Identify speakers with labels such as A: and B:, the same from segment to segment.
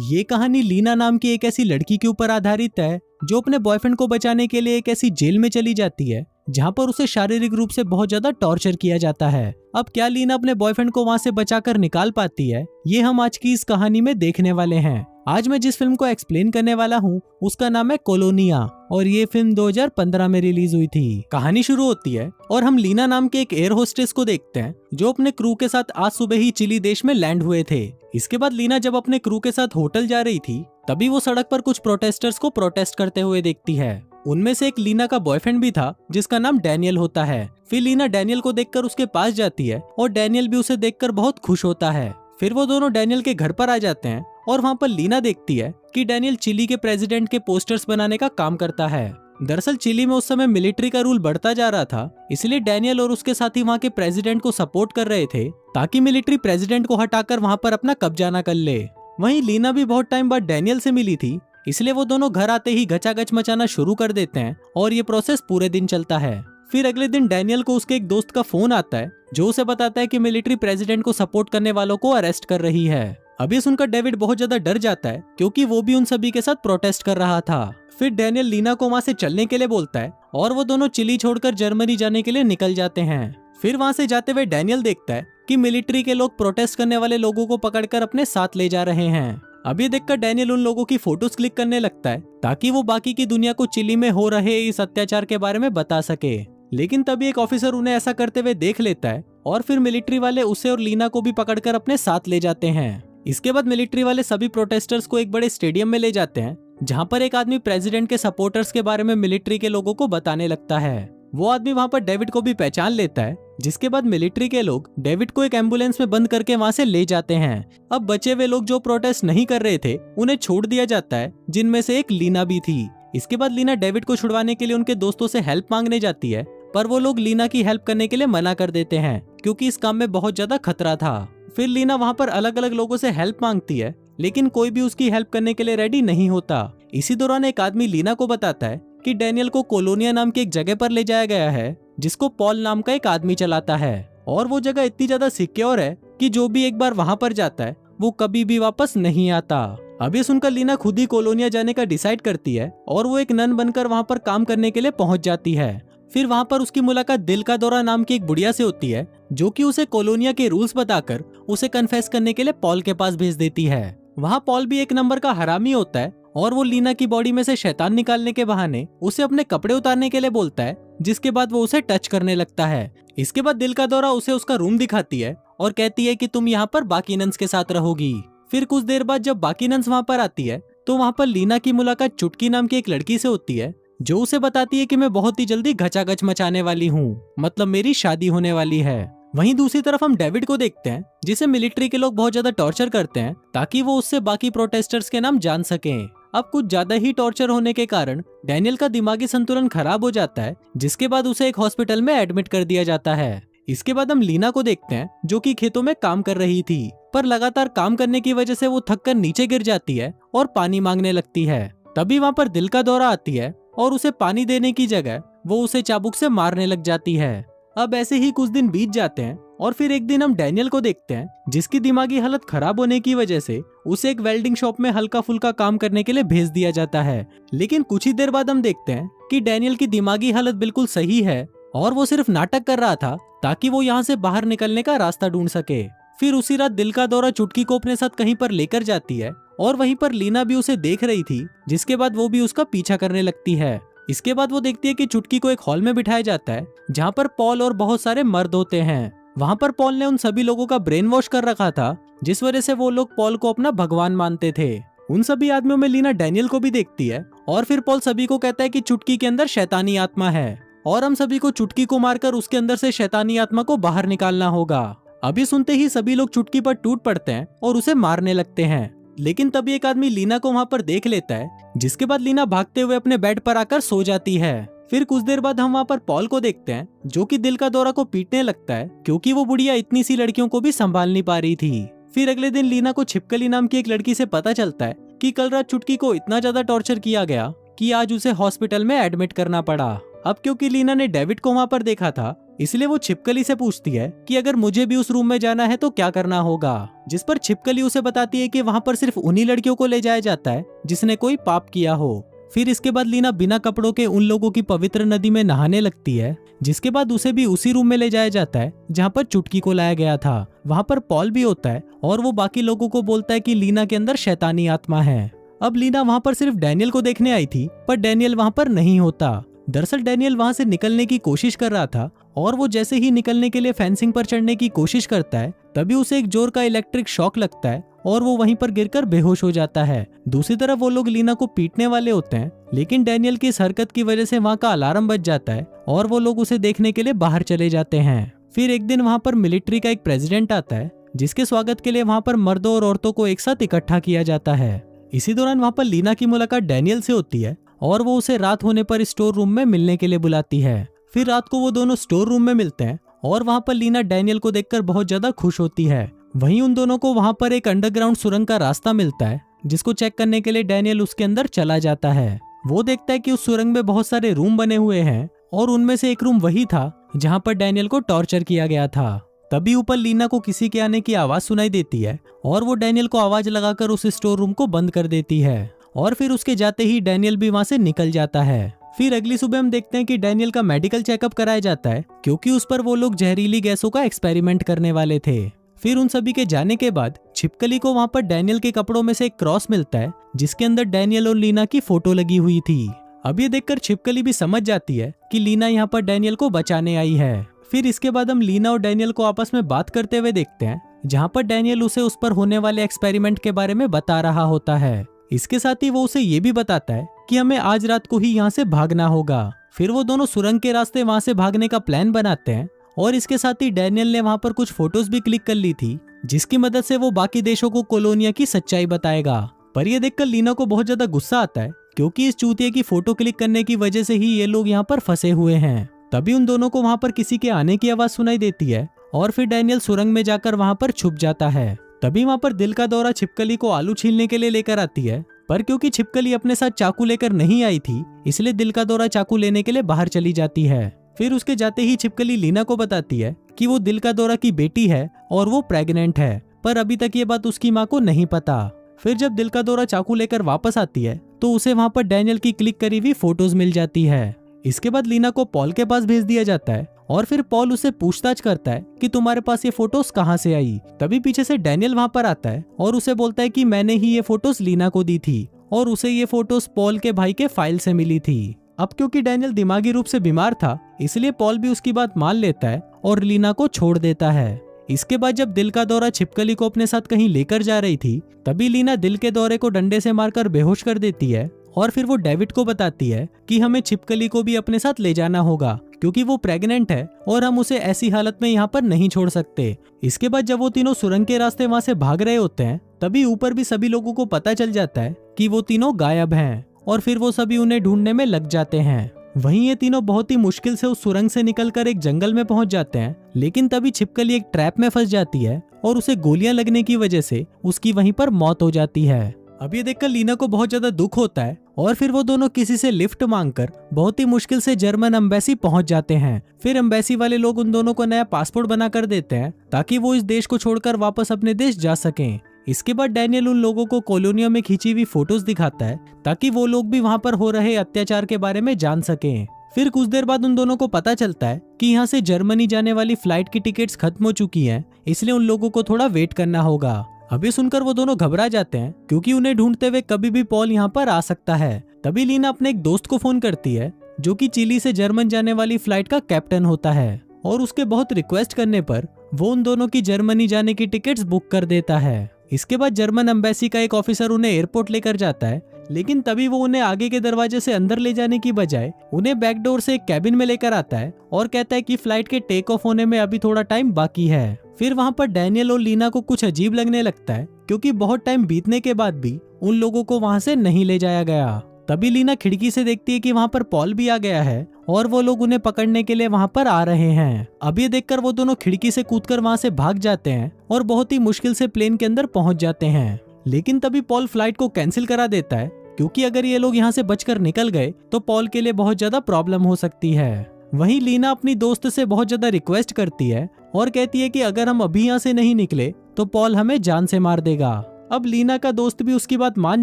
A: ये कहानी लीना नाम की एक ऐसी लड़की के ऊपर आधारित है जो अपने बॉयफ्रेंड को बचाने के लिए एक ऐसी जेल में चली जाती है जहाँ पर उसे शारीरिक रूप से बहुत ज्यादा टॉर्चर किया जाता है। अब क्या लीना अपने बॉयफ्रेंड को वहाँ से बचाकर निकाल पाती है, ये हम आज की इस कहानी में देखने वाले हैं। आज मैं जिस फिल्म को एक्सप्लेन करने वाला हूँ उसका नाम है कोलोनिया और ये फिल्म 2015 में रिलीज हुई थी। कहानी शुरू होती है और हम लीना नाम के एक एयर होस्टेस को देखते हैं जो अपने क्रू के साथ आज सुबह ही चिली देश में लैंड हुए थे। इसके बाद लीना जब अपने क्रू के साथ होटल जा रही थी तभी वो सड़क पर कुछ प्रोटेस्टर्स को प्रोटेस्ट करते हुए देखती है। उनमें से एक लीना का बॉयफ्रेंड भी था जिसका नाम डैनियल होता है। फिर लीना डैनियल को देखकर उसके पास जाती है और डैनियल भी उसे देखकर बहुत खुश होता है। फिर वो दोनों डैनियल के घर पर आ जाते हैं और वहाँ पर लीना देखती है कि डैनियल चिली के प्रेसिडेंट के पोस्टर्स बनाने का काम करता है। दरअसल चिली में उस समय मिलिट्री का रूल बढ़ता जा रहा था, इसलिए डैनियल और उसके साथी वहाँ के प्रेसिडेंट को सपोर्ट कर रहे थे ताकि मिलिट्री प्रेसिडेंट को हटाकर वहाँ पर अपना कब्जा न कर ले। वहीं लीना भी बहुत टाइम बाद डैनियल से मिली थी, इसलिए वो दोनों घर आते ही गचागच मचाना शुरू कर देते हैं और ये प्रोसेस पूरे दिन चलता है। फिर अगले दिन डैनियल को उसके एक दोस्त का फोन आता है जो उसे बताता है कि मिलिट्री प्रेसिडेंट को सपोर्ट करने वालों को अरेस्ट कर रही है। अभी सुनकर डेविड बहुत ज्यादा डर जाता है क्योंकि वो भी उन सभी के साथ प्रोटेस्ट कर रहा था। फिर डैनियल लीना को वहाँ से चलने के लिए बोलता है और वो दोनों चिली छोड़कर जर्मनी जाने के लिए निकल जाते हैं। फिर वहाँ से जाते हुए डैनियल देखता है कि मिलिट्री के लोग प्रोटेस्ट करने वाले लोगों को पकड़कर अपने साथ ले जा रहे हैं। अभी देखकर डैनियल उन लोगों की फोटोज क्लिक करने लगता है ताकि वो बाकी की दुनिया को चिली में हो रहे इस अत्याचार के बारे में बता सके। लेकिन तभी एक ऑफिसर उन्हें ऐसा करते हुए देख लेता है और फिर मिलिट्री वाले उसे और लीना को भी पकड़कर अपने साथ ले जाते हैं। इसके बाद मिलिट्री वाले सभी प्रोटेस्टर्स को एक बड़े स्टेडियम में ले जाते हैं जहाँ पर एक आदमी प्रेसिडेंट के सपोर्टर्स के बारे में मिलिट्री के लोगों को बताने लगता है। वो आदमी वहाँ पर डेविड को भी पहचान लेता है, जिसके बाद मिलिट्री के लोग डेविड को एक एम्बुलेंस में बंद करके वहाँ से ले जाते हैं। अब बचे हुए लोग जो प्रोटेस्ट नहीं कर रहे थे उन्हें छोड़ दिया जाता है, जिनमें से एक लीना भी थी। इसके बाद लीना डेविड को छुड़वाने के लिए उनके दोस्तों से हेल्प मांगने जाती है, पर वो लोग लीना की हेल्प करने के लिए मना कर देते हैं क्योंकि इस काम में बहुत ज्यादा खतरा था। फिर लीना वहाँ पर अलग अलग लोगों से हेल्प मांगती है लेकिन कोई भी उसकी हेल्प करने के लिए रेडी नहीं होता। इसी दौरान एक आदमी लीना को बताता है कि डैनियल को कोलोनिया नाम की एक जगह पर ले जाया गया है जिसको पॉल नाम का एक आदमी चलाता है और वो जगह इतनी ज्यादा सिक्योर है कि जो भी एक बार वहाँ पर जाता है वो कभी भी वापस नहीं आता। अब ये सुनकर लीना खुद ही कोलोनिया जाने का डिसाइड करती है और वो एक नन बनकर वहाँ पर काम करने के लिए पहुंच जाती है। फिर वहाँ पर उसकी मुलाकात दिल का दौरा नाम की एक बुढ़िया से होती है जो कि उसे कोलोनिया के रूल्स बताकर उसे कन्फेस करने के लिए पॉल के पास भेज देती है। वहाँ पॉल भी एक नंबर का हरामी होता है और वो लीना की बॉडी में से शैतान निकालने के बहाने उसे अपने कपड़े उतारने के लिए बोलता है, जिसके बाद वो उसे टच करने लगता है। इसके बाद दिल का दौरा उसे उसका रूम दिखाती है और कहती है कि तुम यहाँ पर बाकी नन्स के साथ रहोगी। फिर कुछ देर बाद जब बाकी नन्स वहाँ पर आती है तो वहाँ पर लीना की मुलाकात चुटकी नाम की एक लड़की से होती है जो उसे बताती है कि मैं बहुत ही जल्दी घचाघच मचाने वाली हूँ, मतलब मेरी शादी होने वाली है। वहीं दूसरी तरफ हम डेविड को देखते हैं जिसे मिलिट्री के लोग बहुत ज्यादा टॉर्चर करते हैं ताकि वो उससे बाकी प्रोटेस्टर्स के नाम जान सकें। अब कुछ ज्यादा ही टॉर्चर होने के कारण डैनियल का दिमागी संतुलन खराब हो जाता है, जिसके बाद उसे एक हॉस्पिटल में एडमिट कर दिया जाता है। इसके बाद हम लीना को देखते हैं जो कि खेतों में काम कर रही थी, पर लगातार काम करने की वजह से वो थककर नीचे गिर जाती है और पानी मांगने लगती है। तभी वहाँ पर दिल का दौरा आती है और उसे पानी देने की जगह वो उसे चाबुक से मारने लग जाती है। अब ऐसे ही कुछ दिन बीत जाते हैं और फिर एक दिन हम डैनियल को देखते हैं जिसकी दिमागी हालत खराब होने की वजह से उसे एक वेल्डिंग शॉप में हल्का फुल्का काम करने के लिए भेज दिया जाता है। लेकिन कुछ ही देर बाद हम देखते हैं कि डैनियल की दिमागी हालत बिल्कुल सही है और वो सिर्फ नाटक कर रहा था ताकि वो यहाँ से बाहर निकलने का रास्ता ढूंढ सके। फिर उसी रात दिल का दौरा चुटकी को अपने साथ कहीं पर लेकर जाती है और वहीं पर लीना भी उसे देख रही थी, जिसके बाद वो भी उसका पीछा करने लगती है। इसके बाद वो देखती है कि चुटकी को एक हॉल में बिठाया जाता है जहाँ पर पॉल और बहुत सारे मर्द होते हैं। वहाँ पर पॉल ने उन सभी लोगों का ब्रेन वॉश कर रखा था, जिस वजह से वो लोग पॉल को अपना भगवान मानते थे। उन सभी आदमियों में लीना डैनियल को भी देखती है और फिर पॉल सभी को कहता है कि चुटकी के अंदर शैतानी आत्मा है और हम सभी को चुटकी को मारकर उसके अंदर से शैतानी आत्मा को बाहर निकालना होगा। अभी सुनते ही सभी लोग चुटकी पर टूट पड़ते हैं और उसे मारने लगते हैं। लेकिन तभी एक आदमी लीना को वहाँ पर देख लेता है, जिसके बाद लीना भागते हुए अपने बेड पर आकर सो जाती है। फिर कुछ देर बाद हम वहाँ पर पॉल को देखते हैं जो कि दिल का दौरा को पीटने लगता है क्योंकि वो बुढ़िया इतनी सी लड़कियों को भी संभाल नहीं पा रही थी। फिर अगले दिन लीना को छिपकली नाम की एक लड़की से पता चलता है कि कल रात चुटकी को इतना ज्यादा टॉर्चर किया गया कि आज उसे हॉस्पिटल में एडमिट करना पड़ा। अब क्योंकि लीना ने डेविड को वहाँ पर देखा था, इसलिए वो छिपकली से पूछती है कि अगर मुझे भी उस रूम में जाना है तो क्या करना होगा, जिस पर छिपकली उसे बताती है कि वहाँ पर सिर्फ उन्हीं लड़कियों को ले जाया जाता है जिसने कोई पाप किया हो। फिर इसके बाद लीना बिना कपड़ों के उन लोगों की पवित्र नदी में नहाने लगती है, जिसके बाद उसे भी उसी रूम में ले जाया जाता है जहाँ पर चुटकी को लाया गया था। वहाँ पर पॉल भी होता है और वो बाकी लोगों को बोलता है कि लीना के अंदर शैतानी आत्मा है। अब लीना वहाँ पर सिर्फ डैनियल को देखने आई थी, पर डैनियल वहाँ पर नहीं होता। दरअसल डैनियल वहाँ से निकलने की कोशिश कर रहा था और वो जैसे ही निकलने के लिए फेंसिंग पर चढ़ने की कोशिश करता है, तभी उसे एक जोर का इलेक्ट्रिक शॉक लगता है और वो वहीं पर गिरकर बेहोश हो जाता है। दूसरी तरफ वो लोग लीना को पीटने वाले होते हैं, लेकिन डैनियल की इस हरकत की वजह से वहाँ का अलार्म बज जाता है और वो लोग उसे देखने के लिए बाहर चले जाते हैं। फिर एक दिन वहाँ पर मिलिट्री का एक प्रेसिडेंट आता है, जिसके स्वागत के लिए वहाँ पर मर्दों और औरतों को एक साथ इकट्ठा किया जाता है। इसी दौरान वहाँ पर लीना की मुलाकात डैनियल से होती है और वो उसे रात होने पर स्टोर रूम में मिलने के लिए बुलाती है। फिर रात को वो दोनों स्टोर रूम में मिलते हैं और वहाँ पर लीना डैनियल को देखकर बहुत ज्यादा खुश होती है। वहीं उन दोनों को वहाँ पर एक अंडरग्राउंड सुरंग का रास्ता मिलता है, जिसको चेक करने के लिए डैनियल उसके अंदर चला जाता है। वो देखता है कि उस सुरंग में बहुत सारे रूम बने हुए हैं और उनमें से एक रूम वही था जहाँ पर डैनियल को टॉर्चर किया गया था। तभी ऊपर लीना को किसी के आने की आवाज सुनाई देती है और वो डैनियल को आवाज लगाकर उस स्टोर रूम को बंद कर देती है और फिर उसके जाते ही डैनियल भी वहाँ से निकल जाता है। फिर अगली सुबह हम देखते हैं कि डैनियल का मेडिकल चेकअप कराया जाता है, क्योंकि उस पर वो लोग जहरीली गैसों का एक्सपेरिमेंट करने वाले थे। फिर उन सभी के जाने के बाद छिपकली को वहाँ पर डैनियल के कपड़ों में से एक क्रॉस मिलता है, जिसके अंदर डैनियल और लीना की फोटो लगी हुई थी। अब ये देखकर छिपकली भी समझ जाती है कि लीना यहाँ पर डैनियल को बचाने आई है। फिर इसके बाद हम लीना और डैनियल को आपस में बात करते हुए देखते हैं, जहाँ पर डैनियल उसे उस पर होने वाले एक्सपेरिमेंट के बारे में बता रहा होता है। इसके साथ ही वो उसे ये भी बताता है कि हमें आज रात को ही यहाँ से भागना होगा। फिर वो दोनों सुरंग के रास्ते वहाँ से भागने का प्लान बनाते हैं और इसके साथ ही डैनियल ने वहाँ पर कुछ फोटोज भी क्लिक कर ली थी, जिसकी मदद से वो बाकी देशों को कॉलोनिया की सच्चाई बताएगा। पर ये देखकर लीना को बहुत ज्यादा गुस्सा आता है, क्योंकि इस चूतिए की फोटो क्लिक करने की वजह से ही ये लोग यहाँ पर फंसे हुए हैं। तभी उन दोनों को वहाँ पर किसी के आने की आवाज सुनाई देती है और फिर डैनियल सुरंग में जाकर वहाँ पर छुप जाता है। तभी वहाँ पर दिल का दौरा छिपकली को आलू छीलने के लिए लेकर आती है, पर क्योंकि छिपकली अपने साथ चाकू लेकर नहीं आई थी, इसलिए दिल का दौरा चाकू लेने के लिए बाहर चली जाती है। फिर उसके जाते ही छिपकली लीना को बताती है कि वो दिल का दौरा की बेटी है और वो प्रेग्नेंट है, पर अभी तक ये बात उसकी माँ को नहीं पता। फिर जब दिल का दौरा चाकू लेकर वापस आती है तो उसे वहाँ पर डैनियल की क्लिक करी हुई फोटोज मिल जाती है। इसके बाद लीना को पॉल के पास भेज दिया जाता है और फिर पॉल उससे पूछताछ करता है कि तुम्हारे पास ये फोटोज कहाँ से आई। तभी पीछे से डैनियल वहाँ पर आता है और उसे बोलता है कि मैंने ही ये फोटोज लीना को दी थी और उसे ये फोटोज पॉल के भाई के फाइल से मिली थी। अब क्योंकि डैनियल दिमागी रूप से बीमार था, इसलिए पॉल भी उसकी बात मान लेता है और लीना को छोड़ देता है। इसके बाद जब दिल का दौरा छिपकली को अपने साथ कहीं लेकर जा रही थी, तभी लीना दिल के दौरे को डंडे से मारकर बेहोश कर देती है और फिर वो डेविड को बताती है कि हमें छिपकली को भी अपने साथ ले जाना होगा, क्योंकि वो प्रेग्नेंट है और हम उसे ऐसी हालत में यहाँ पर नहीं छोड़ सकते। इसके बाद जब वो तीनों सुरंग के रास्ते वहाँ से भाग रहे होते हैं, तभी ऊपर भी सभी लोगों को पता चल जाता है कि वो तीनों गायब हैं और फिर वो सभी उन्हें ढूंढने में लग जाते हैं। वहीं ये तीनों बहुत ही मुश्किल से उस सुरंग से निकलकर एक जंगल में पहुंच जाते हैं, लेकिन तभी छिपकली एक ट्रैप में फंस जाती है और उसे गोलियां लगने की वजह से उसकी वहीं पर मौत हो जाती है। अब ये देखकर लीना को बहुत ज्यादा दुख होता है और फिर वो दोनों किसी से लिफ्ट मांगकर बहुत ही मुश्किल से जर्मन एम्बेसी पहुंच जाते हैं। फिर एम्बेसी वाले लोग उन दोनों को नया पासपोर्ट बना कर देते हैं ताकि वो इस देश को छोड़कर वापस अपने देश जा सकें। इसके बाद डैनियल उन लोगों को कॉलोनियों में खींची हुई फोटोज दिखाता है ताकि वो लोग भी वहाँ पर हो रहे अत्याचार के बारे में जान सकें। फिर कुछ देर बाद उन दोनों को पता चलता है कि यहाँ से जर्मनी जाने वाली फ्लाइट की टिकट्स खत्म हो चुकी हैं, इसलिए उन लोगों को थोड़ा वेट करना होगा। अभी सुनकर वो दोनों घबरा जाते हैं, क्योंकि उन्हें ढूंढते हुए कभी भी पॉल यहाँ पर आ सकता है। तभी लीना अपने एक दोस्त को फोन करती है जो कि चिली से जर्मन जाने वाली फ्लाइट का कैप्टन होता है, और उसके बहुत रिक्वेस्ट करने पर वो उन दोनों की जर्मनी जाने की टिकट्स बुक कर देता है। इसके बाद जर्मन एम्बेसी का एक ऑफिसर उन्हें एयरपोर्ट लेकर जाता है, लेकिन तभी वो उन्हें आगे के दरवाजे से अंदर ले जाने की बजाय उन्हें बैकडोर से एक कैबिन में लेकर आता है और कहता है कि फ्लाइट के टेक ऑफ होने में अभी थोड़ा टाइम बाकी है। फिर वहाँ पर डैनियल और लीना को कुछ अजीब लगने लगता है, क्योंकि बहुत टाइम बीतने के बाद भी उन लोगों को वहाँ से नहीं ले जाया गया। तभी लीना खिड़की से देखती है कि वहाँ पर पॉल भी आ गया है और वो लोग उन्हें पकड़ने के लिए वहाँ पर आ रहे हैं। अब ये देखकर वो दोनों खिड़की से कूदकर वहाँ से भाग जाते हैं और बहुत ही मुश्किल से प्लेन के अंदर पहुँच जाते हैं। लेकिन तभी पॉल फ्लाइट को कैंसिल करा देता है, क्योंकि अगर ये लोग यहाँ से बचकर निकल गए तो पॉल के लिए बहुत ज्यादा प्रॉब्लम हो सकती है। वहीं लीना अपनी दोस्त से बहुत ज्यादा रिक्वेस्ट करती है और कहती है कि अगर हम अभी यहाँ से नहीं निकले तो पॉल हमें जान से मार देगा। अब लीना का दोस्त भी उसकी बात मान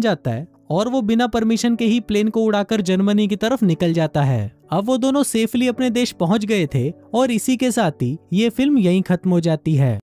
A: जाता है और वो बिना परमिशन के ही प्लेन को उड़ाकर जर्मनी की तरफ निकल जाता है। अब वो दोनों सेफली अपने देश पहुंच गए थे और इसी के साथ ही ये फिल्म यहीं खत्म हो जाती है।